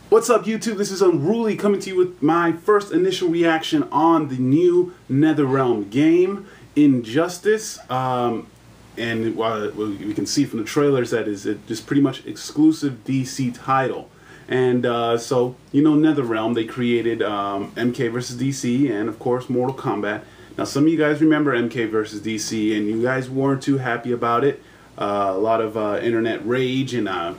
What's up, YouTube? This is Unruly coming to you with my first initial reaction on the new NetherRealm game, Injustice. And we can see from the trailers that is just pretty much exclusive DC title. And so, you know, NetherRealm, they created MK vs. DC and, of course, Mortal Kombat. Now, some of you guys remember MK vs. DC, and you guys weren't too happy about it. A lot of internet rage, and that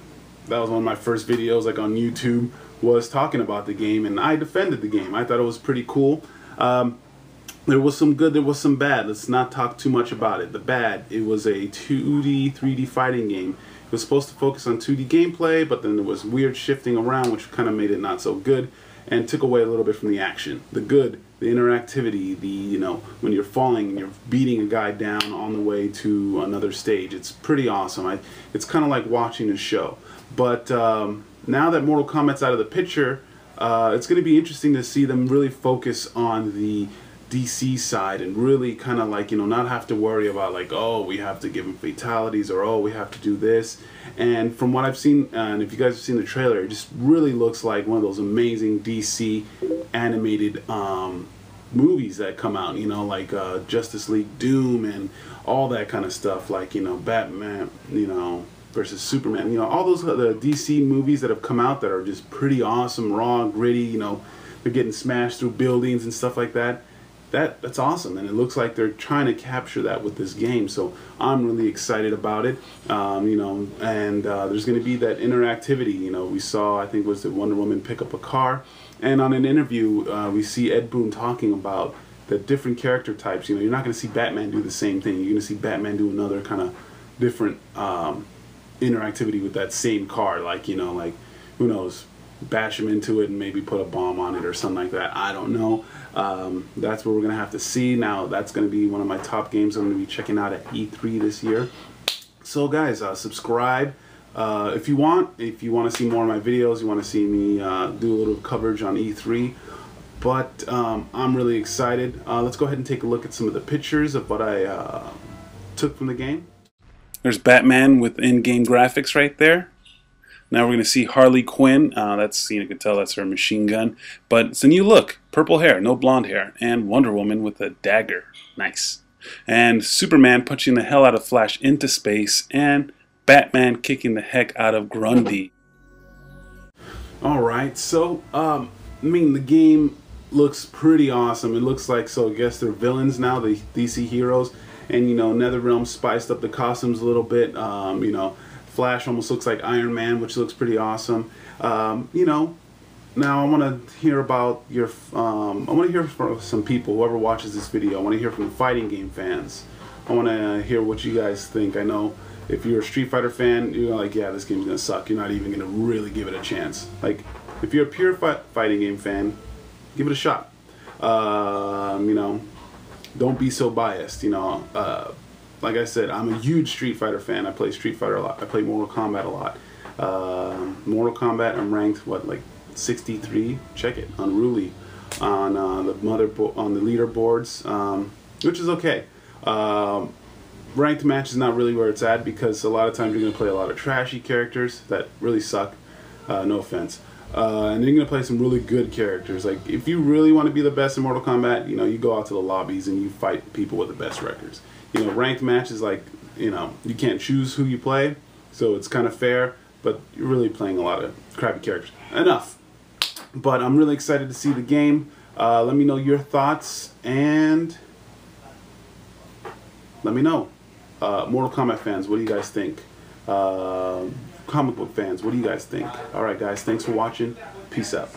was one of my first videos, like on YouTube, was talking about the game, and I defended the game. I thought it was pretty cool. There was some good, there was some bad. Let's not talk too much about it. The bad, it was a 2D, 3D fighting game. It was supposed to focus on 2D gameplay, but then there was weird shifting around, which kind of made it not so good, and took away a little bit from the action. The good, the interactivity, the, you know, when you're falling and you're beating a guy down on the way to another stage. It's pretty awesome. It's kind of like watching a show. But now that Mortal Kombat's out of the picture, it's going to be interesting to see them really focus on the DC side and really kind of, like, you know, not have to worry about, like, oh, we have to give them fatalities, or oh, we have to do this. And from what I've seen, and if you guys have seen the trailer, it just really looks like one of those amazing DC animated movies that come out, you know, like Justice League Doom and all that kind of stuff, like, you know, Batman, you know, versus Superman, you know, all those the DC movies that have come out that are just pretty awesome, raw, gritty, you know, they're getting smashed through buildings and stuff like that. That's awesome, and it looks like they're trying to capture that with this game, so I'm really excited about it. You know, and there's going to be that interactivity. You know, we saw, I think was it Wonder Woman pick up a car, and on an interview we see Ed Boon talking about the different character types. You know, you're not going to see Batman do the same thing. You're going to see Batman do another kind of different interactivity with that same car, like, you know, like, who knows, bash him into it and maybe put a bomb on it or something like that. I don't know. That's what we're gonna have to see. Now, that's gonna be one of my top games I'm gonna be checking out at E3 this year. So guys, subscribe if you want to see more of my videos, you want to see me do a little coverage on E3. But I'm really excited. Let's go ahead and take a look at some of the pictures of what I took from the game. There's Batman with in-game graphics right there. Now we're going to see Harley Quinn. That's, you can tell that's her machine gun. But it's a new look. Purple hair, no blonde hair. And Wonder Woman with a dagger. Nice. And Superman punching the hell out of Flash into space. And Batman kicking the heck out of Grundy. Alright, so, I mean, the game looks pretty awesome. It looks like, so I guess they're villains now, the DC heroes. And, you know, NetherRealm spiced up the costumes a little bit. You know, Flash almost looks like Iron Man, which looks pretty awesome. You know, now I want to hear about your, I want to hear from some people, whoever watches this video. I want to hear from the fighting game fans. I want to hear what you guys think. I know if you're a Street Fighter fan, you're like, yeah, this game's going to suck. You're not even going to really give it a chance. Like, if you're a pure fighting game fan, give it a shot. You know, don't be so biased, you know. Like I said, I'm a huge Street Fighter fan. I play Street Fighter a lot. I play Mortal Kombat a lot. Mortal Kombat, I'm ranked, what, like 63? Check it, Unruly, on the leaderboards, which is okay. Ranked match is not really where it's at, because a lot of times you're going to play a lot of trashy characters that really suck. No offense. And you're going to play some really good characters. Like, if you really want to be the best in Mortal Kombat, you know, you go out to the lobbies and you fight people with the best records. You know, ranked matches, like, you know, you can't choose who you play, so it's kind of fair, but you're really playing a lot of crappy characters. Enough. But I'm really excited to see the game. Let me know your thoughts, and let me know. Mortal Kombat fans, what do you guys think? Comic book fans, what do you guys think? Alright guys, thanks for watching. Peace out.